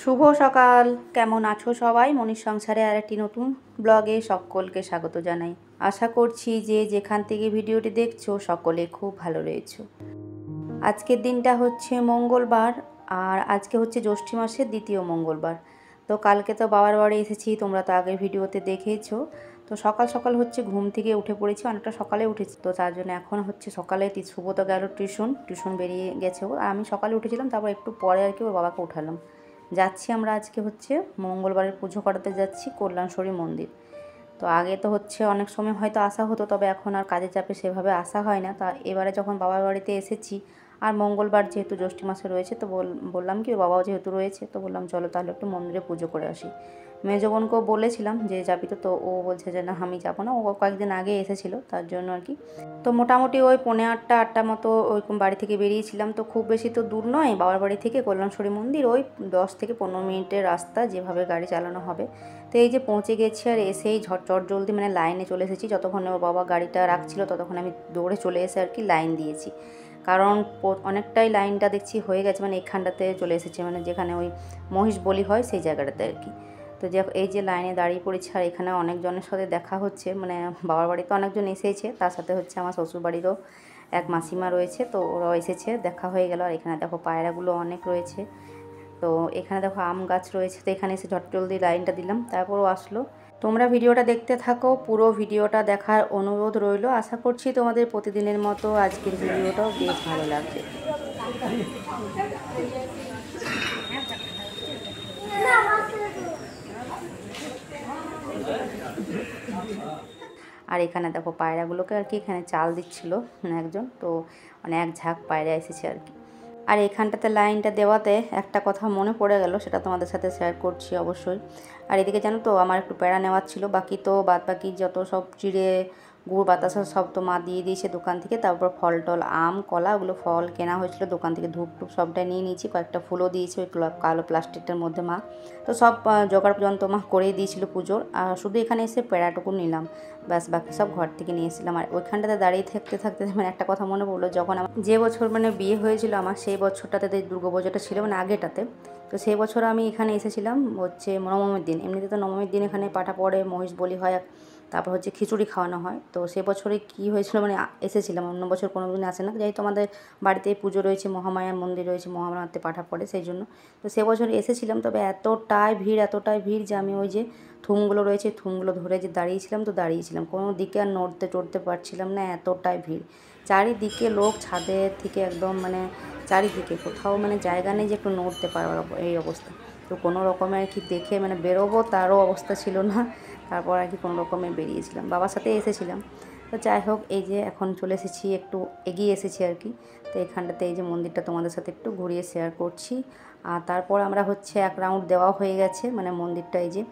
শুভ সকাল। কেমন আছো সবাই? মনির সংসারে আরেকটি নতুন ব্লগে সকলকে স্বাগত জানাই। আশা করছি যে যেখান থেকে ভিডিওটি দেখছো সকলে খুব ভালো রয়েছো। আজকের দিনটা হচ্ছে মঙ্গলবার, আর আজকে হচ্ছে জ্যৈষ্ঠ মাসের দ্বিতীয় মঙ্গলবার। তো কালকে তো বাবার বাড়ি এসেছি, তোমরা তো আগের ভিডিওতে দেখেইছো। তো সকাল সকাল হচ্ছে ঘুম থেকে উঠে পড়েছি, অনেকটা সকালে উঠেছি। তো তার জন্য এখন হচ্ছে সকালে শুভতো গেল টিউশন বেরিয়ে গেছে ও, আর আমি সকালে উঠেছিলাম, তারপর একটু পরে আর কি ওর বাবাকে উঠালাম। যাচ্ছি আমরা আজকে হচ্ছে মঙ্গলবারের পুজো করাতে যাচ্ছি কল্যাণেশ্বরী মন্দির। তো আগে তো হচ্ছে অনেক সময় হয়তো আসা হতো, তবে এখন আর কাজের চাপে সেভাবে আসা হয় না। তা এবারে যখন বাবার বাড়িতে এসেছি, আর মঙ্গলবার যেহেতু জ্যৈষ্ঠ মাসে রয়েছে, তো বললাম কি বাবাও যেহেতু রয়েছে, তো বললাম চলো তাহলে একটু মন্দিরে পুজো করে আসি। মেজ বোনকেও বলেছিলাম যে যাবি তো, তো ও বলছে যে না আমি যাবো না, ও কয়েকদিন আগে এসেছিলো তার জন্য আর কি। তো মোটামুটি ওই 8:45 মতো ওইরকম বাড়ি থেকে বেরিয়েছিলাম। তো খুব বেশি তো দূর নয় বাবার বাড়ি থেকে কল্যাণেশ্বরী মন্দির, ওই 10 থেকে 15 মিনিটের রাস্তা যেভাবে গাড়ি চালানো হবে। তো এই যে পৌঁছে গেছি, আর এসেই চট জলদি মানে লাইনে চলে এসেছি। যতক্ষণে ওর বাবা গাড়িটা রাখছিল ততক্ষণ আমি দৌড়ে চলে এসে আর কি লাইন দিয়েছি, কারণ অনেকটাই লাইনটা দেখছি হয়ে গেছে। মানে এখানটাতে চলে এসেছে, মানে যেখানে ওই মহিষ বলি হয় সেই জায়গাটাতে আর কি। তো এই যে লাইনে দাঁড়িয়ে পড়েছি, আর এখানে অনেকজনের সাথে দেখা হচ্ছে, মানে বাবার বাড়িতে অনেকজন এসেছে, তার সাথে হচ্ছে আমার শ্বশুর বাড়িরও এক মাসিমা রয়েছে, তো ওরাও এসেছে, দেখা হয়ে গেল। আর এখানে দেখো পায়রাগুলো অনেক রয়েছে। তো এখানে দেখো আম গাছ রয়েছে, তো এখানে এসে জলদি লাইনটা দিলাম, তারপরও আসলো। তোমরা ভিডিওটা দেখতে থাকো, পুরো ভিডিওটা দেখার অনুরোধ রইল। আশা করছি তোমাদের প্রতিদিনের মতো আজকের ভিডিওটাও বেশ ভালো লাগবে। আর এখানে দেখো পায়রাগুলোকে আর কি এখানে চাল দিচ্ছিল একজন, তো মানে এক ঝাঁক পায়রা এসেছে আর কি। আর এখানটাতে লাইনটা দেওয়াতে একটা কথা মনে পড়ে গেল, সেটা তোমাদের সাথে শেয়ার করছি অবশ্যই। আর এদিকে জানো তো আমার একটু প্যারা নেওয়ার ছিল, বাকি তো বাকি যত সব চিড়ে গুড় বাতাসা সব তো মা দিয়ে দিয়েছে দোকান থেকে। তারপর ফল টল আম কলা ওগুলো ফল কেনা হয়েছিল দোকান থেকে, ধূপ টুপ সবটাই নিয়ে নিয়েছি, কয়েকটা ফুলও দিয়েছে ওই কালো প্লাস্টিকটার মধ্যে মা। তো সব জোগাড় পর্যন্ত মা করেই দিয়েছিল পুজোর, আর শুধু এখানে এসে প্যারাটুকু নিলাম, ব্যাস বাকি সব ঘর থেকে নিয়ে এসেছিলাম। আর ওইখানটাতে দাঁড়িয়ে থাকতে মানে একটা কথা মনে পড়লো, যখন আমার যে বছর মানে বিয়ে হয়েছিল আমার, সেই বছরটাতে দুর্গাপুজোটা ছিল মানে আগেটাতে। তো সেই বছর আমি এখানে এসেছিলাম হচ্ছে নবমীর দিন। এমনিতে তো নবমীর দিন এখানে পাঠা পড়ে, মহিষ বলি হয়, তারপর হচ্ছে খিচুড়ি খাওয়ানো হয়। তো সে বছরে কি হয়েছিল মানে এসেছিলাম, অন্য বছর কোনো দিন আসে না, যেহেতু আমাদের বাড়িতে পুজো রয়েছে, মহামায়ার মন্দির রয়েছে, মহামায়াতে পাঠা পড়ে সেই জন্য। তো সে বছর এসেছিলাম, তবে এতটাই ভিড় যে আমি ওই যে থুমগুলো রয়েছে থুমগুলো ধরে যে দাঁড়িয়েছিলাম, তো দাঁড়িয়েছিলাম, কোনো দিকে আর নড়তে চড়তে পারছিলাম না, এতটাই ভিড়। চারিদিকে লোক, ছাদের থেকে একদম মানে চারিদিকে কোথাও মানে জায়গা নেই যে একটু নড়তে পারবার, এই অবস্থা। তো কোনো রকমে আর কি দেখে মানে বেরোবো তারও অবস্থা ছিল না, তারপর আর কি কোনো রকমে বেরিয়েছিলাম, বাবার সাথে এসেছিলাম। তো যাই হোক, এই যে এখন চলে এসেছি, একটু এগিয়ে এসেছি আর কি। তো এখানটাতে এই যে মন্দিরটা তোমাদের সাথে একটু ঘুরিয়ে শেয়ার করছি। আর তারপর আমরা হচ্ছে এক রাউন্ড দেওয়া হয়ে গেছে, মানে মন্দিরটা এই যে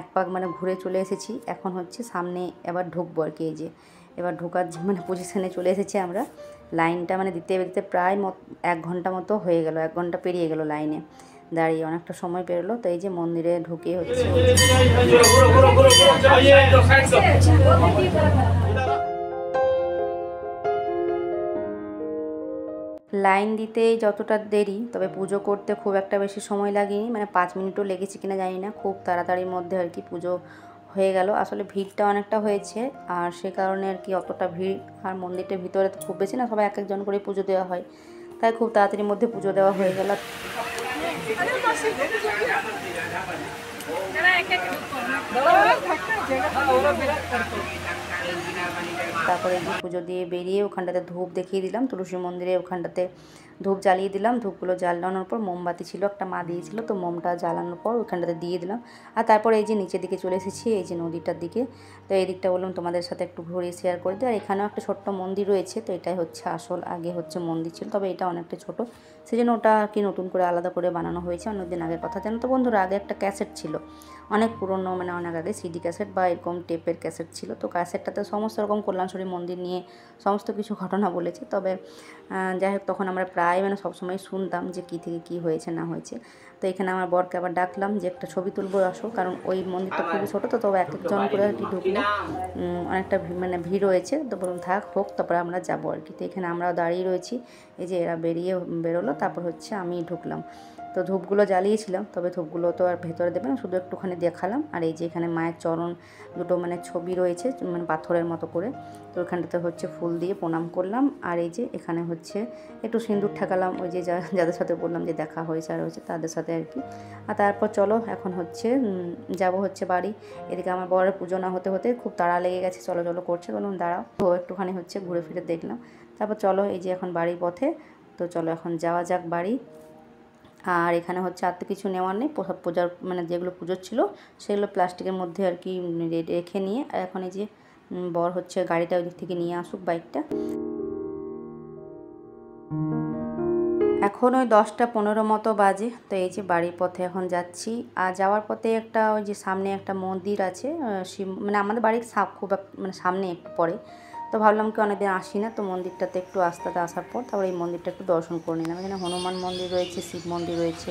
এক পাক মানে ঘুরে চলে এসেছি। এখন হচ্ছে সামনে এবার ঢুকবো আর কি। এই যে এবার ঢোকার মানে পজিশানে চলে এসেছি আমরা। লাইনটা মানে দিতে প্রায় 1 ঘন্টা মতো হয়ে গেল, 1 ঘন্টা পেরিয়ে গেল লাইনে দাঁড়িয়ে, অনেকটা সময় পেরোলো। তো এই যে মন্দিরে ঢুকে হচ্ছে লাইন দিতে যতটা দেরি, তবে পুজো করতে খুব একটা বেশি সময় লাগেনি, মানে 5 মিনিটও লেগেছে কিনা জানি না, খুব তাড়াতাড়ির মধ্যে আর কি পুজো হয়ে গেল। আসলে ভিড়টা অনেকটা হয়েছে, আর সে কারণে আর কি অতটা ভিড়। আর মন্দিরটার ভিতরে তো খুব বেশি না, সবাই এক একজন করে পুজো দেওয়া হয়, তাই খুব তাড়াতাড়ির মধ্যে পুজো দেওয়া হয়ে গেল। তারপরে যে পুজো দিয়ে বেরিয়ে ওখানটাতে ধূপ দেখিয়ে দিলাম, তুলসী মন্দিরে ওখানটাতে ধূপ জ্বালিয়ে দিলাম। ধূপগুলো জ্বালানোর পর মোমবাতি ছিল একটা, মা দিয়েছিল, তো মোমটা জ্বালানোর পর ওখানটাতে দিয়ে দিলাম। আর তারপরে এই যে নিচের দিকে চলে এসেছি, এই যে নদীটার দিকে। তো এই দিকটা বললাম তোমাদের সাথে একটু ঘুরিয়ে শেয়ার করে দিই। আর এখানেও একটা ছোট্ট মন্দির রয়েছে, তো এটাই হচ্ছে আসল, আগে হচ্ছে মন্দির ছিল, তবে এটা অনেকটা ছোট, সেই জন্য ওটা আর কি নতুন করে আলাদা করে বানানো হয়েছে। অনেকদিন আগের কথা, জানো তো বন্ধুরা, আগে একটা ক্যাসেট ছিল, অনেক পুরনো, মানে অনেক আগে সিডি ক্যাসেট বা এরকম টেপের ক্যাসেট ছিল। তো ক্যাসেটটাতে সমস্ত রকম কল্যাণেশ্বরী মন্দির নিয়ে সমস্ত কিছু ঘটনা বলেছে। তবে যাই হোক, তখন আমরা প্রায় মানে সবসময় শুনতাম যে কী থেকে কী হয়েছে না হয়েছে। তো এখানে আমার বরকে আবার ডাকলাম যে একটা ছবি তুলবো, আসো, কারণ ওই মন্দিরটা খুবই ছোটো, তো তবে এক একজন করে আর কি ঢুকলো, অনেকটা মানে ভিড় রয়েছে। তো বলুন থাক হোক, তারপরে আমরা যাবো আর কি। তো এখানে আমরাও দাঁড়িয়ে রয়েছি, এই যে এরা বেরোলো, তারপর হচ্ছে আমি ঢুকলাম। তো ধূপগুলো জ্বালিয়েছিলাম, তবে ধূপগুলো তো আর ভেতরে দেবে না, শুধু একটুখানি দেখালাম। আর এই যে এখানে মায়ের চরণ দুটো মানে ছবি রয়েছে মানে পাথরের মতো করে, তো ওখানটাতে হচ্ছে ফুল দিয়ে প্রণাম করলাম। আর এই যে এখানে হচ্ছে একটু সিঁদুর ঠেকালাম, ওই যে যাদের সাথে বললাম যে দেখা হয়েছে আর হয়েছে তাদের সাথে আর কি। আর তারপর চলো এখন হচ্ছে যাব হচ্ছে বাড়ি। এদিকে আমার বরের পুজো না হতে হতে খুব তাড়া লেগে গেছে, চলো চলো করছে, বলুন দাঁড়াও। তো একটুখানি হচ্ছে ঘুরে ফিরে দেখলাম, তারপর চলো এই যে এখন বাড়ির পথে। তো চলো এখন যাওয়া যাক বাড়ি। আর এখানে হচ্ছে আর তো কিছু নেওয়ার নেই, পূজার মানে যেগুলো পুজোর ছিল সেগুলো প্লাস্টিকের মধ্যে আর কি রেখে নিয়ে, আর এখন এই যে বর হচ্ছে গাড়িটা ওই দিক থেকে নিয়ে আসুক বাইকটা। এখন ওই 10টা 15 মতো বাজে। তো এই যে বাড়ির পথে এখন যাচ্ছি। আর যাওয়ার পথে একটা ওই যে সামনে একটা মন্দির আছে, শিব মানে আমাদের বাড়ির খুব মানে সামনে একটু পরে। তো ভাবলাম কি অনেকদিন আসি না, তো মন্দিরটাতে একটু আসার পর তারপর এই মন্দিরটা একটু দর্শন করে নিলাম। এখানে হনুমান মন্দির রয়েছে, শিব মন্দির রয়েছে।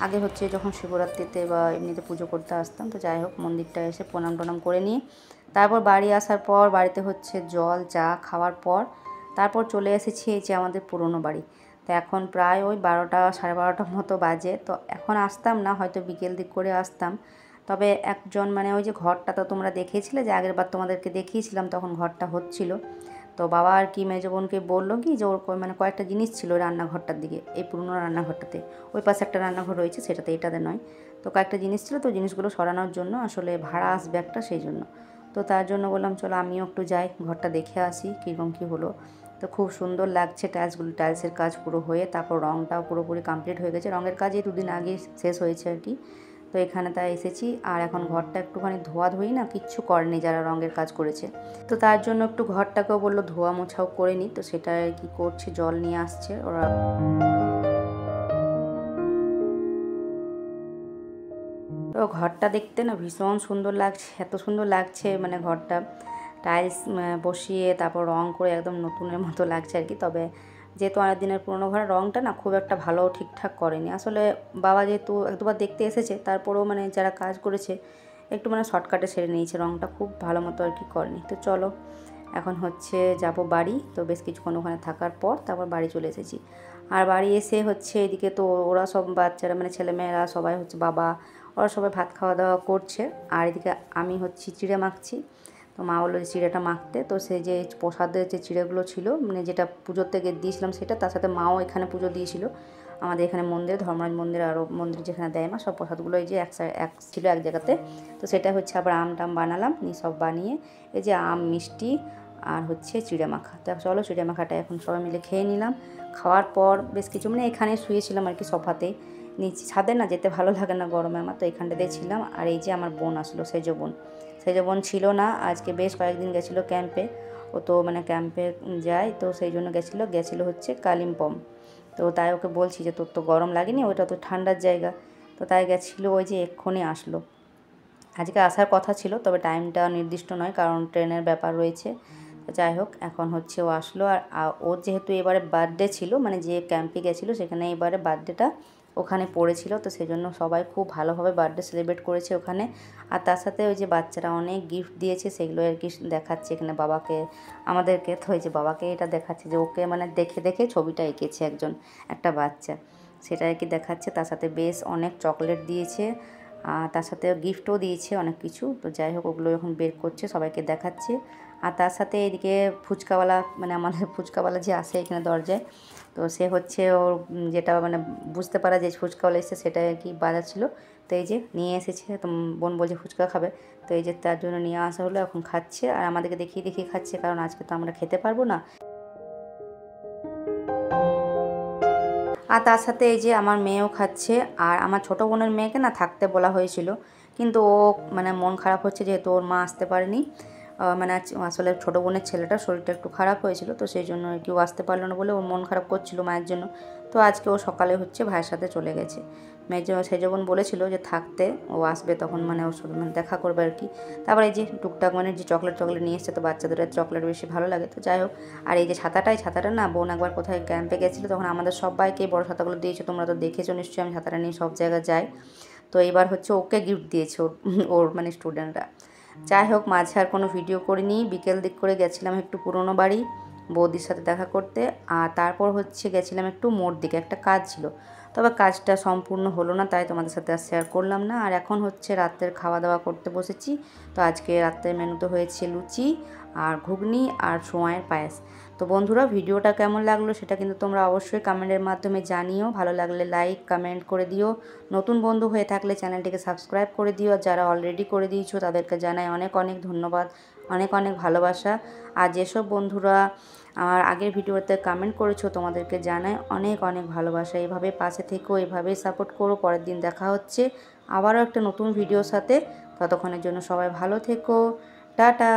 আগে হচ্ছে যখন শিবরাত্রিতে বা এমনিতে পুজো করতে আসতাম, তো যাই হোক মন্দিরটা এসে প্রণাম টনাম করে নিয়ে তারপর বাড়ি আসার পর বাড়িতে হচ্ছে জল চা খাওয়ার পর তারপর চলে এসেছি এই যে আমাদের পুরনো বাড়ি। তো এখন প্রায় ওই 12টা 12:30 মতো বাজে। তো এখন আসতাম না, হয়তো বিকেল দিক করে আসতাম। তবে একজন মানে ওই যে ঘরটা তো তোমরা দেখেছিলে যে আগের বার তোমাদেরকে দেখিয়েছিলাম, তখন ঘরটা হচ্ছিল। তো বাবা আর কি মেজো বোনকে বললো কি যে ওর মানে কয়েকটা জিনিস ছিল রান্নাঘরটার দিকে, এই পুরনো রান্নাঘরটাতে, ওই পাশে একটা রান্নাঘর রয়েছে সেটাতে, এটাতে নয়। তো কয়েকটা জিনিস ছিল, তো জিনিসগুলো সরানোর জন্য আসলে ভাড়া আসবে একটা, সেই জন্য। তো তার জন্য বললাম চলো আমিও একটু যাই, ঘরটা দেখে আসি কীরকম কী হলো। তো খুব সুন্দর লাগছে টাইলসের কাজ পুরো হয়ে, তারপর রঙটাও পুরোপুরি কমপ্লিট হয়ে গেছে। রঙের কাজই 2 দিন আগে শেষ হয়েছে আর কি। তো এখানে তাই এসেছি। আর এখন ঘরটা একটুখানি ধোয়াধুয়ি না কিচ্ছু করেনি যারা রঙের কাজ করেছে, তো তার জন্য একটু ঘরটাকেও বললো ধোয়া মোছাও করে নিই। তো সেটা আর কি করছে, জল নিয়ে আসছে ওরা। তো ঘরটা দেখতে না ভীষণ সুন্দর লাগছে, এত সুন্দর লাগছে মানে ঘরটা টাইলস বসিয়ে তারপর রং করে একদম নতুনের মতো লাগছে আর কি। তবে যেহেতু অনেক দিনের পুরোনো ঘরের রঙটা না খুব একটা ভালো ঠিকঠাক করেনি আসলে। বাবা যেহেতু 1-2বার দেখতে এসেছে, তারপরেও মানে যারা কাজ করেছে একটু মানে শর্টকাটে সেরে নিয়েছে, রঙটা খুব ভালো মতো আর কি করেনি। তো চলো এখন হচ্ছে যাব বাড়ি। তো বেশ কিছুক্ষণ ওখানে থাকার পর তারপর বাড়ি চলে এসেছি। আর বাড়ি এসে হচ্ছে এদিকে তো ওরা সব বাচ্চারা মানে ছেলেমেয়েরা সবাই হচ্ছে বাবা ওরা সবাই ভাত খাওয়া দাওয়া করছে। আর এদিকে আমি হচ্ছে চিড়ে মাখছি। তো মা বললো যে চিড়েটা মাখতে, তো সেই যে প্রসাদের যে চিড়েগুলো ছিল মানে যেটা পুজোর থেকে দিয়েছিলাম সেটা, তার সাথে মাও এখানে পুজো দিয়েছিল আমাদের এখানে মন্দিরে, ধর্মরাজ মন্দিরে আরও মন্দির যেখানে দেয় মা, সব প্রসাদগুলো এই যে এক ছিল এক জায়গাতে। তো সেটা হচ্ছে আবার আম টাম বানালাম সব বানিয়ে এই যে আম মিষ্টি আর হচ্ছে চিড়ে মাখা। তো চলো চিড়ে মাখাটা এখন সবাই মিলে খেয়ে নিলাম। খাওয়ার পর বেশ কিছু মানে এখানে শুয়েছিলাম আর কি সোফাতে, নিচে ছাদে না যেতে ভালো লাগে না গরমে আমার, তো এখানটাতে ছিলাম। আর এই যে আমার বোন আসলো, সেজো বোন ছিল না আজকে, বেশ কয়েকদিন গেছিলো ক্যাম্পে। ও তো মানে ক্যাম্পে যায়, তো সেই জন্য গেছিলো হচ্ছে কালিম্পং। তো তাই ওকে বলছি যে তোর তো গরম লাগেনি, ওইটা তো ঠান্ডার জায়গা। তো তাই গেছিলো, ওই যে এক্ষুনি আসলো। আজকে আসার কথা ছিল, তবে টাইমটা নির্দিষ্ট নয় কারণ ট্রেনের ব্যাপার রয়েছে। তো যাই হোক এখন হচ্ছে ও আসলো। আর ওর যেহেতু এবারে বার্থডে ছিল, মানে যে ক্যাম্পে গেছিলো সেখানে এবারে বার্থডেটা ওখানে পড়েছিল, তো সেই জন্য সবাই খুব ভালোভাবে বার্থডে সেলিব্রেট করেছে ওখানে। আর তার সাথে ওই যে বাচ্চারা অনেক গিফট দিয়েছে, সেগুলো আর কি দেখাচ্ছে এখানে বাবাকে আমাদেরকে। তো ওই যে বাবাকে এটা দেখাচ্ছে যে ওকে মানে দেখে দেখে ছবিটা এঁকেছে একটা বাচ্চা, সেটা আর কি দেখাচ্ছে। তার সাথে বেশ অনেক চকলেট দিয়েছে, তার সাথে গিফটও দিয়েছে অনেক কিছু। তো যাই হোক ওগুলো যখন বের করছে সবাইকে দেখাচ্ছে। আর তার সাথে এদিকে ফুচকাওয়ালা মানে আমাদের ফুচকাওয়ালা যে আসে এখানে দরজায়, তো সে হচ্ছে ওর যেটা মানে বুঝতে পারা যে ফুচকাওয়ালা এসেছে সেটা আর কি বাজাচ্ছিল। তো এই যে নিয়ে এসেছে, তো বোন বলছে ফুচকা খাবে, তো এই যে তার জন্য নিয়ে আসা হলো, এখন খাচ্ছে আর আমাদেরকে দেখিয়ে দেখিয়ে খাচ্ছে, কারণ আজকে তো আমরা খেতে পারবো না। আর তার সাথে এই যে আমার মেয়েও খাচ্ছে। আর আমার ছোটো বোনের মেয়েকে না থাকতে বলা হয়েছিল, কিন্তু ও মানে মন খারাপ হচ্ছে যেহেতু ওর মা আসতে পারেনি। মানে আসলে ছোটো বোনের ছেলেটার শরীরটা একটু খারাপ হয়েছিল, তো সেই জন্য কেউ আসতে পারলো না বলে ওর মন খারাপ করছিল মায়ের জন্য। তো আজকে ও সকালে হচ্ছে ভাইয়ের সাথে চলে গেছে। সেজো বোন বলেছিল যে থাকতে, ও আসবে তখন মানে ওর সাথে মানে দেখা করবে আর কি। তারপরে এই যে টুকটাক মানে যে চকলেট নিয়ে এসছে, তো বাচ্চাদের চকলেট বেশি ভালো লাগে, তো যাই হোক। আর এই যে ছাতাটা না বোন একবার কোথায় ক্যাম্পে গেছিলো, তখন আমাদের সবাইকে বড় ছাতাগুলো দিয়েছে, তোমরা তো দেখেছো নিশ্চয়ই আমি ছাতাটা নিয়ে সব জায়গায় যাই। তো এবার হচ্ছে ওকে গিফট দিয়েছে ওর মানে স্টুডেন্টরা। যাই হোক মাঝে আর কোনো ভিডিও করিনি, বিকেল দিক করে গেছিলাম একটু পুরনো বাড়ি, বৌদির সাথে দেখা করতে। আর তারপর হচ্ছে গেছিলাম একটু মোড় দিকে, একটা কাজ ছিল, তবে কাজটা সম্পূর্ণ হলো না, তাই তোমাদের সাথে আর শেয়ার করলাম না। আর এখন হচ্ছে রাতের খাওয়া দাওয়া করতে বসেছি। তো আজকে রাতের মেনুতে হয়েছে লুচি আর ঘুগনি আর সোঁয়ায়ের পায়েস। তো বন্ধুরা, ভিডিওটা কেমন লাগলো সেটা কিন্তু তোমরা অবশ্যই কমেন্টের মাধ্যমে জানিও। ভালো লাগলে লাইক কমেন্ট করে দিও। নতুন বন্ধু হয়ে থাকলে চ্যানেলটিকে সাবস্ক্রাইব করে দিও। আর যারা অলরেডি করে দিয়েছো তাদেরকে জানাই অনেক অনেক ধন্যবাদ, অনেক অনেক ভালোবাসা। আর যেসব বন্ধুরা আমার আগের ভিডিওতে কমেন্ট করেছো তোমাদেরকে জানাই অনেক অনেক ভালোবাসা। এইভাবে পাশে থেকো, এইভাবেই সাপোর্ট করো। পরের দিন দেখা হচ্ছে আবারও একটা নতুন ভিডিওর সাথে। ততক্ষণের জন্য সবাই ভালো থেকো। টাটা।